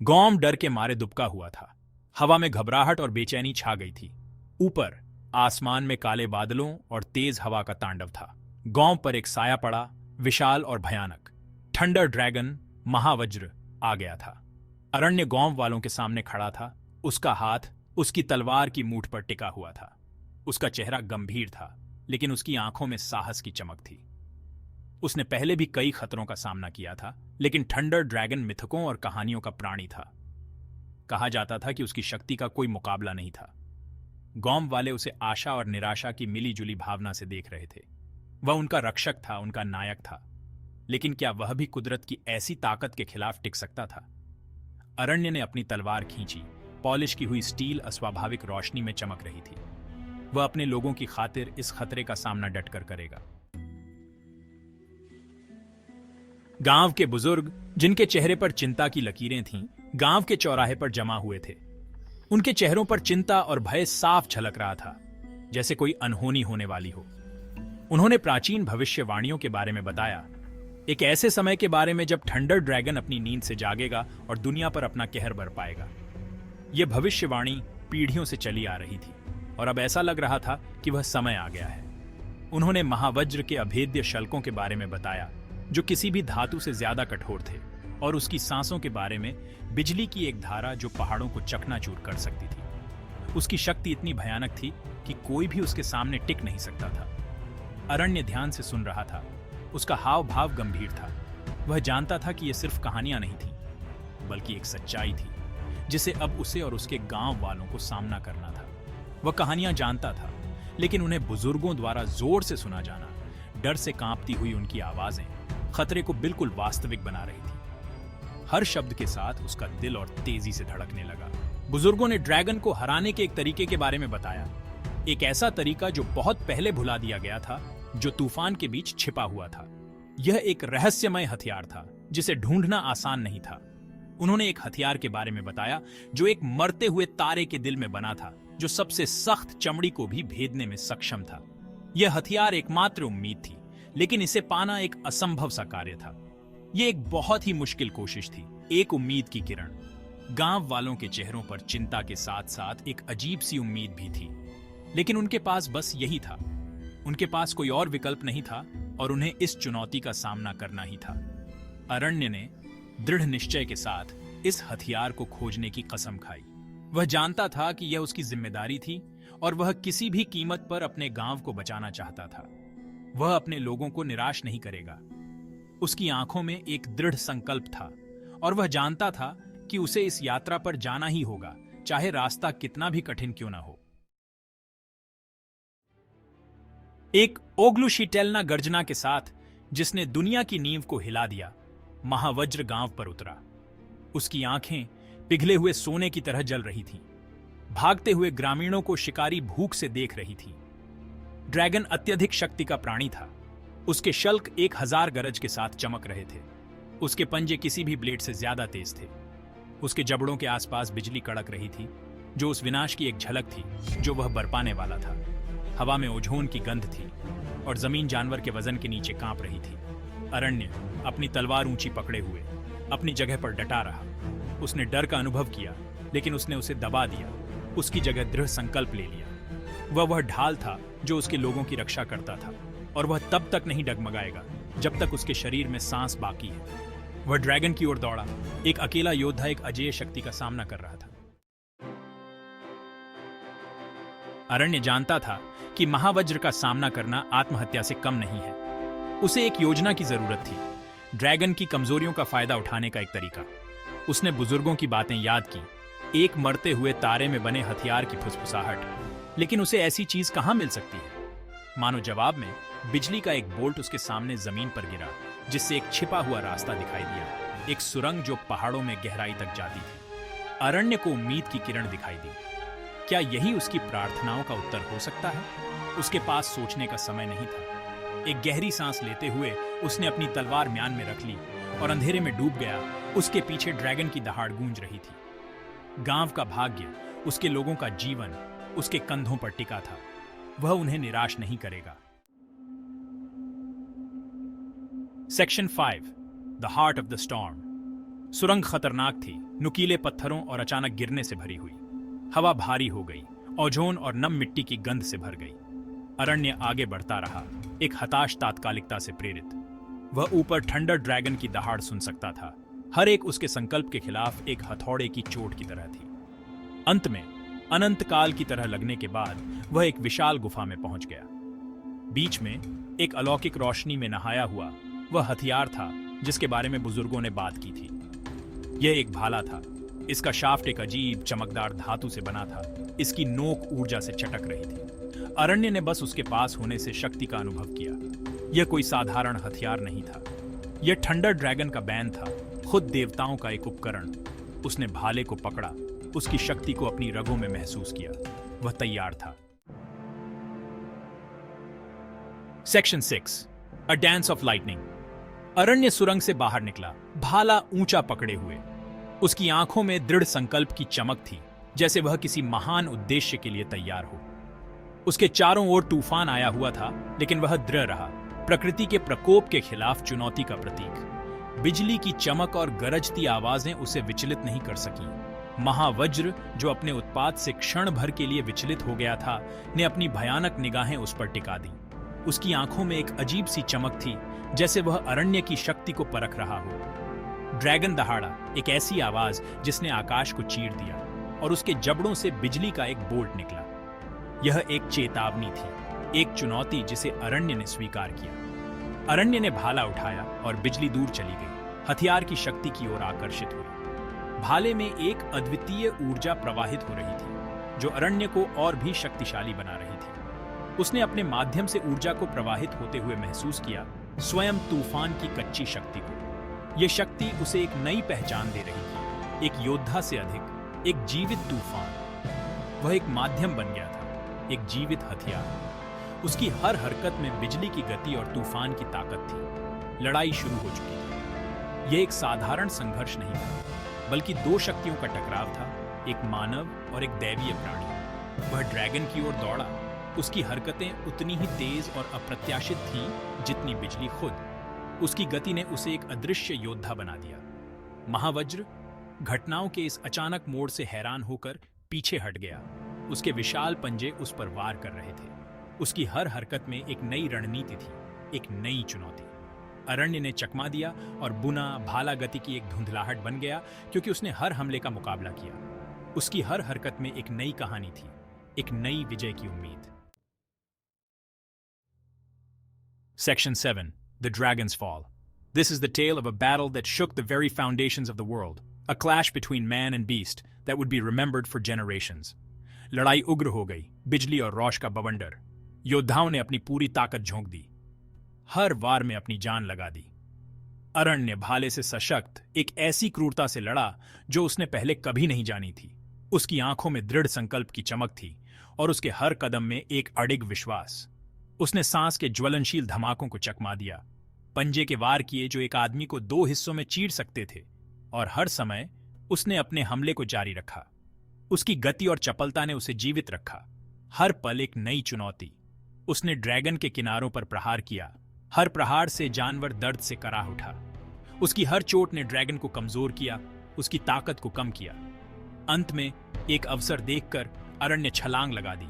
गांव डर के मारे दुबका हुआ था। हवा में घबराहट और बेचैनी छा गई थी। ऊपर आसमान में काले बादलों और तेज हवा का तांडव था। गांव पर एक साया पड़ा, विशाल और भयानक। थंडर ड्रैगन महावज्र आ गया था। अरण्य गांव वालों के सामने खड़ा था। उसका हाथ उसकी तलवार की मूठ पर टिका हुआ था। उसका चेहरा गंभीर था, लेकिन उसकी आंखों में साहस की चमक थी। उसने पहले भी कई खतरों का सामना किया था, लेकिन थंडर ड्रैगन मिथकों और कहानियों का प्राणी था। कहा जाता था कि उसकी शक्ति का कोई मुकाबला नहीं था। गांव वाले उसे आशा और निराशा की मिलीजुली भावना से देख रहे थे। वह उनका रक्षक था, उनका नायक था। लेकिन क्या वह भी कुदरत की ऐसी ताकत के खिलाफ टिक सकता था? अरण्य ने अपनी तलवार खींची। पॉलिश की हुई स्टील अस्वाभाविक रोशनी में चमक रही थी। वह अपने लोगों की खातिर इस खतरे का सामना डटकर करेगा। गांव के बुजुर्ग, जिनके चेहरे पर चिंता की लकीरें थीं, गांव के चौराहे पर जमा हुए थे। उनके चेहरों पर चिंता और भय साफ झलक रहा था, जैसे कोई अनहोनी होने वाली हो। उन्होंने प्राचीन भविष्यवाणियों के बारे में बताया, एक ऐसे समय के बारे में जब थंडर ड्रैगन अपनी नींद से जागेगा और दुनिया पर अपना कहर बरपाएगा। यह भविष्यवाणी पीढ़ियों से चली आ रही थी और अब ऐसा लग रहा था कि वह समय आ गया है। उन्होंने महावज्र के अभेद्य शल्कों के बारे में बताया, जो किसी भी धातु से ज्यादा कठोर थे, और उसकी सांसों के बारे में, बिजली की एक धारा जो पहाड़ों को चकनाचूर कर सकती थी। उसकी शक्ति इतनी भयानक थी कि कोई भी उसके सामने टिक नहीं सकता था। अरण्य ध्यान से सुन रहा था। उसका हाव भाव गंभीर था। वह जानता था कि यह सिर्फ कहानियां नहीं थी, बल्कि एक सच्चाई थी, जिसे अब उसे और उसके गांव वालों को सामना करना था। वह कहानियां जानता था, लेकिन उन्हें बुजुर्गों द्वारा जोर से सुना जाना, डर से कांपती हुई उनकी आवाजें खतरे को बिल्कुल वास्तविक बना रही थी। हर शब्द के साथ उसका दिल और तेजी से धड़कने लगा। बुजुर्गों ने ड्रैगन को हराने के एक तरीके के बारे में बताया, एक ऐसा तरीका जो बहुत पहले भुला दिया गया था, जो तूफान के बीच छिपा हुआ था। यह एक रहस्यमय हथियार था, जिसे ढूंढना आसान नहीं था। उन्होंने एक हथियार के बारे में बताया जो एक मरते हुए तारे के दिल में बना था, जो सबसे सख्त चमड़ी को भी भेदने में सक्षम था। यह हथियार एकमात्र उम्मीद थी, लेकिन इसे पाना एक असंभव सा कार्य था। यह एक बहुत ही मुश्किल कोशिश थी, एक उम्मीद की किरण। गांव वालों के चेहरों पर चिंता के साथ साथ एक अजीब सी उम्मीद भी थी, लेकिन उनके पास बस यही था। उनके पास कोई और विकल्प नहीं था और उन्हें इस चुनौती का सामना करना ही था। अरण्य ने दृढ़ निश्चय के साथ इस हथियार को खोजने की कसम खाई। वह जानता था कि यह उसकी जिम्मेदारी थी और वह किसी भी कीमत पर अपने गांव को बचाना चाहता था। वह अपने लोगों को निराश नहीं करेगा। उसकी आंखों में एक दृढ़ संकल्प था और वह जानता था कि उसे इस यात्रा पर जाना ही होगा, चाहे रास्ता कितना भी कठिन क्यों ना हो। एक ओग्लुशीटेल्ना गर्जना के साथ, जिसने दुनिया की नींव को हिला दिया, महावज्र गांव पर उतरा। उसकी आंखें पिघले हुए सोने की तरह जल रही थीं। भागते हुए ग्रामीणों को शिकारी भूख से देख रही थी। ड्रैगन अत्यधिक शक्ति का प्राणी था। उसके शल्क 1000 गरज के साथ चमक रहे थे। उसके पंजे किसी भी ब्लेड से ज्यादा तेज थे। उसके जबड़ों के आसपास बिजली कड़क रही थी, जो उस विनाश की एक झलक थी जो वह बरपाने वाला था। हवा में ओझोन की गंध थी और जमीन जानवर के वजन के नीचे कांप रही थी। अरण्य अपनी तलवार ऊंची पकड़े हुए अपनी जगह पर डटा रहा। उसने डर का अनुभव किया, लेकिन उसने उसे दबा दिया। उसकी जगह दृढ़ संकल्प ले लिया। वह ढाल था जो उसके लोगों की रक्षा करता था, और वह तब तक नहीं डगमगाएगा जब तक उसके शरीर में सांस बाकी है। वह ड्रैगन की ओर दौड़ा। एक अकेला योद्धा एक अजेय शक्ति का सामना कर रहा था। अरण्य जानता था कि महावज्र का सामना करना आत्महत्या से कम नहीं है। उसे एक योजना की जरूरत थी, ड्रैगन की कमजोरियों का फायदा उठाने का एक तरीका। उसने बुजुर्गों की बातें याद की, एक मरते हुए तारे में बने हथियार की फुसफुसाहट। लेकिन उसे ऐसी चीज कहां मिल सकती है? मानो जवाब में बिजली का एक बोल्ट उसके सामने जमीन पर गिरा, जिससे एक छिपा हुआ रास्ता दिखाई दिया, एक सुरंग जो पहाड़ों में गहराई तक जाती थी। अरण्य को उम्मीद की किरण दिखाई दी। क्या यही उसकी प्रार्थनाओं का उत्तर हो सकता है? उसके पास सोचने का समय नहीं था। एक गहरी सांस लेते हुए उसने अपनी तलवार म्यान में रख ली और अंधेरे में डूब गया। उसके पीछे ड्रैगन की दहाड़ गूंज रही थी। गांव का भाग्य, उसके लोगों का जीवन उसके कंधों पर टिका था। वह उन्हें निराश नहीं करेगा। Section 5, the heart of the storm. सुरंग खतरनाक थी, नुकीले पत्थरों और अचानक गिरने से भरी हुई। हवा भारी हो गई, ओजोन और नम मिट्टी की गंध से भर गई। अरण्य आगे बढ़ता रहा, एक हताश तात्कालिकता से प्रेरित। वह ऊपर थंडर ड्रैगन की दहाड़ सुन सकता था। हर एक उसके संकल्प के खिलाफ एक हथौड़े की चोट की तरह थी। अंत में अनंत काल की तरह लगने के बाद वह एक विशाल गुफा में पहुंच गया। बीच में एक अलौकिक रोशनी में नहाया हुआ वह हथियार था जिसके बारे में बुजुर्गों ने बात की थी। यह एक भाला था। इसका शाफ्ट एक अजीब चमकदार धातु से बना था। इसकी नोक ऊर्जा से चटक रही थी। अरण्य ने बस उसके पास होने से शक्ति का अनुभव किया। यह कोई साधारण हथियार नहीं था। यह थंडर ड्रैगन का बैन था, खुद देवताओं का एक उपकरण। उसने भाले को पकड़ा, उसकी शक्ति को अपनी रगों में महसूस किया। वह तैयार था। Section 6, a dance of lightning. Aranya सुरंग से बाहर निकला, भाला ऊंचा पकड़े हुए। उसकी आंखों में दृढ़ संकल्प की चमक थी, जैसे वह किसी महान उद्देश्य के लिए तैयार हो। उसके चारों ओर तूफान आया हुआ था, लेकिन वह दृढ़ रहा, प्रकृति के प्रकोप के खिलाफ चुनौती का प्रतीक। बिजली की चमक और गरजती आवाजें उसे विचलित नहीं कर सकी। महावज्र, जो अपने उत्पात से क्षण भर के लिए विचलित हो गया था, ने अपनी भयानक निगाहें उस पर टिका दी। उसकी आंखों में एक अजीब सी चमक थी, जैसे वह अरण्य की शक्ति को परख रहा हो। ड्रैगन दहाड़ा, एक ऐसी आवाज जिसने आकाश को चीर दिया, और उसके जबड़ों से बिजली का एक बोल्ट निकला। यह एक चेतावनी थी, एक चुनौती जिसे अरण्य ने स्वीकार किया। अरण्य ने भाला उठाया और बिजली दूर चली गई, हथियार की शक्ति की ओर आकर्षित हुई। भाले में एक अद्वितीय ऊर्जा प्रवाहित हो रही थी, जो अरण्य को और भी शक्तिशाली बना रही थी। उसने अपने माध्यम से ऊर्जा को प्रवाहित होते हुए महसूस किया, स्वयं तूफान की कच्ची शक्ति को। यह शक्ति उसे एक नई पहचान दे रही थी, एक योद्धा से अधिक, एक जीवित तूफान। वह एक माध्यम बन गया था, एक जीवित हथियार। उसकी हर हरकत में बिजली की गति और तूफान की ताकत थी। लड़ाई शुरू हो चुकी थी। यह एक साधारण संघर्ष नहीं था, बल्कि दो शक्तियों का टकराव था, एक मानव और एक दैवीय प्राणी। वह ड्रैगन की ओर दौड़ा। उसकी हरकतें उतनी ही तेज और अप्रत्याशित थीं जितनी बिजली खुद। उसकी गति ने उसे एक अदृश्य योद्धा बना दिया। महावज्र घटनाओं के इस अचानक मोड़ से हैरान होकर पीछे हट गया। उसके विशाल पंजे उस पर वार कर रहे थे। उसकी हर हरकत में एक नई रणनीति थी, एक नई चुनौती। अरण्य ने चकमा दिया और बुना भाला गति की एक धुंधलाहट बन गया, क्योंकि उसने हर हमले का मुकाबला किया। उसकी हर हरकत में एक नई कहानी थी, एक नई विजय की उम्मीद। Section 7, The Dragon's Fall. This is the tale of a battle that shook the very foundations of the world, a clash between man and beast that would be remembered for generations. लड़ाई उग्र हो गई, बिजली और रोश का बवंडर। योद्धाओं ने अपनी पूरी ताकत झोंक दी, हर वार में अपनी जान लगा दी। अरण्य भाले से सशक्त एक ऐसी क्रूरता से लड़ा जो उसने पहले कभी नहीं जानी थी। उसकी आंखों में दृढ़ संकल्प की चमक थी और उसके हर कदम में एक अडिग विश्वास। उसने सांस के ज्वलनशील धमाकों को चकमा दिया, पंजे के वार किए जो एक आदमी को दो हिस्सों में चीर सकते थे, और हर समय उसने अपने हमले को जारी रखा। उसकी गति और चपलता ने उसे जीवित रखा। हर पल एक नई चुनौती। उसने ड्रैगन के किनारों पर प्रहार किया। हर प्रहार से जानवर दर्द से कराह उठा। उसकी हर चोट ने ड्रैगन को कमजोर किया, उसकी ताकत को कम किया। अंत में एक अवसर देखकर अरण्य छलांग लगा दी,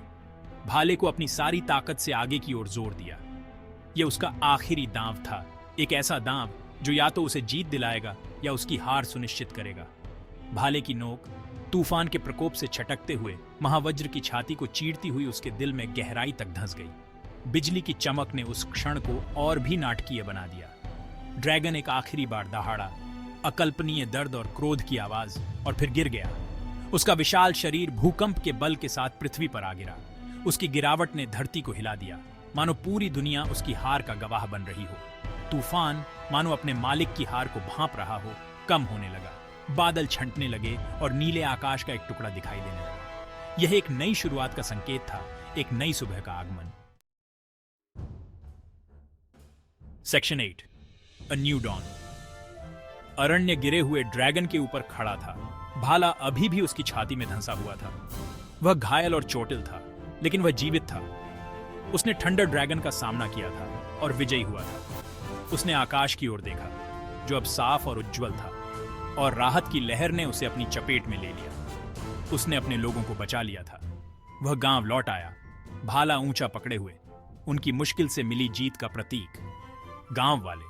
भाले को अपनी सारी ताकत से आगे की ओर जोर दिया। यह उसका आखिरी दांव था, एक ऐसा दांव जो या तो उसे जीत दिलाएगा या उसकी हार सुनिश्चित करेगा। भाले की नोक तूफान के प्रकोप से छटकते हुए महावज्र की छाती को चीरती हुई उसके दिल में गहराई तक धंस गई। बिजली की चमक ने उस क्षण को और भी नाटकीय बना दिया। ड्रैगन एक आखिरी बार दहाड़ा, अकल्पनीय दर्द और क्रोध की आवाज, और फिर गिर गया। उसका विशाल शरीर भूकंप के बल के साथ पृथ्वी पर आ गिरा। उसकी गिरावट ने धरती को हिला दिया, मानो पूरी दुनिया उसकी हार का गवाह बन रही हो। तूफान मानो अपने मालिक की हार को भांप रहा हो, कम होने लगा। बादल छंटने लगे और नीले आकाश का एक टुकड़ा दिखाई देने लगा। यह एक नई शुरुआत का संकेत था, एक नई सुबह का आगमन। Section 8, a new dawn. Aranya गिरे हुए ड्रैगन के ऊपर खड़ा था। भाला अभी भी उसकी छाती में धंसा हुआ था। वह घायल और चोटिल था, लेकिन वह जीवित था। उसने थंडर ड्रैगन का सामना किया था और विजयी हुआ था। उसने आकाश की ओर देखा, जो अब साफ और उज्जवल था। और राहत की लहर ने उसे अपनी चपेट में ले लिया। उसने अपने लोगों को बचा लिया था। वह गांव लौट आया, भाला ऊंचा पकड़े हुए, उनकी मुश्किल से मिली जीत का प्रतीक। गांव वाले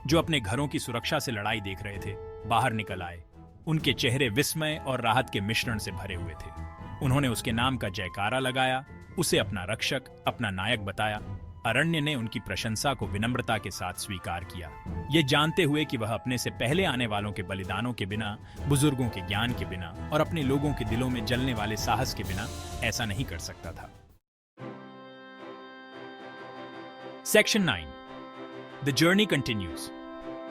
जो अपने घरों की सुरक्षा से लड़ाई देख रहे थे, बाहर निकल आए। उनके चेहरे विस्मय और राहत के मिश्रण से भरे हुए थे। उन्होंने उसके नाम का जयकारा लगाया, उसे अपना रक्षक, अपना नायक बताया। अरण्य ने उनकी प्रशंसा को विनम्रता के साथ स्वीकार किया, ये जानते हुए कि वह अपने से पहले आने वालों के बलिदानों के बिना, बुजुर्गों के ज्ञान के बिना और अपने लोगों के दिलों में जलने वाले साहस के बिना ऐसा नहीं कर सकता था। Section 9, the journey continues.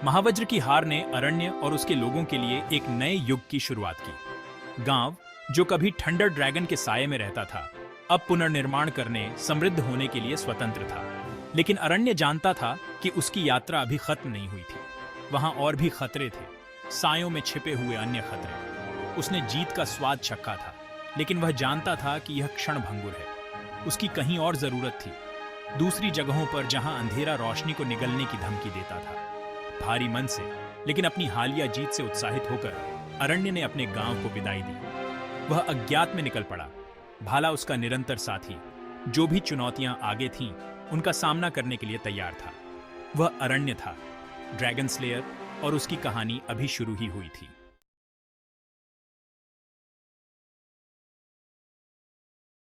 Mahavajra की हार ने अरण्य और उसके लोगों के लिए एक नए युग की शुरुआत की। गांव जो कभी थंडर ड्रैगन के साये में रहता था, अब पुनर्निर्माण करने, समृद्ध होने के लिए स्वतंत्र था। लेकिन अरण्य जानता था कि उसकी यात्रा अभी खत्म नहीं हुई थी। वहां और भी खतरे थे, सायों में छिपे हुए अन्य खतरे। उसने जीत का स्वाद चखा था, लेकिन वह जानता था कि यह क्षण भंगुर है। उसकी कहीं और जरूरत थी, दूसरी जगहों पर जहां अंधेरा रोशनी को निगलने की धमकी देता था। भारी मन से, लेकिन अपनी हालिया जीत से उत्साहित होकर अरण्य ने अपने गांव को विदाई दी। वह अज्ञात में निकल पड़ा, भाला उसका निरंतर साथी, जो भी चुनौतियां आगे थीं, उनका सामना करने के लिए तैयार था। वह अरण्य था, ड्रैगन स्लेयर, और उसकी कहानी अभी शुरू ही हुई थी।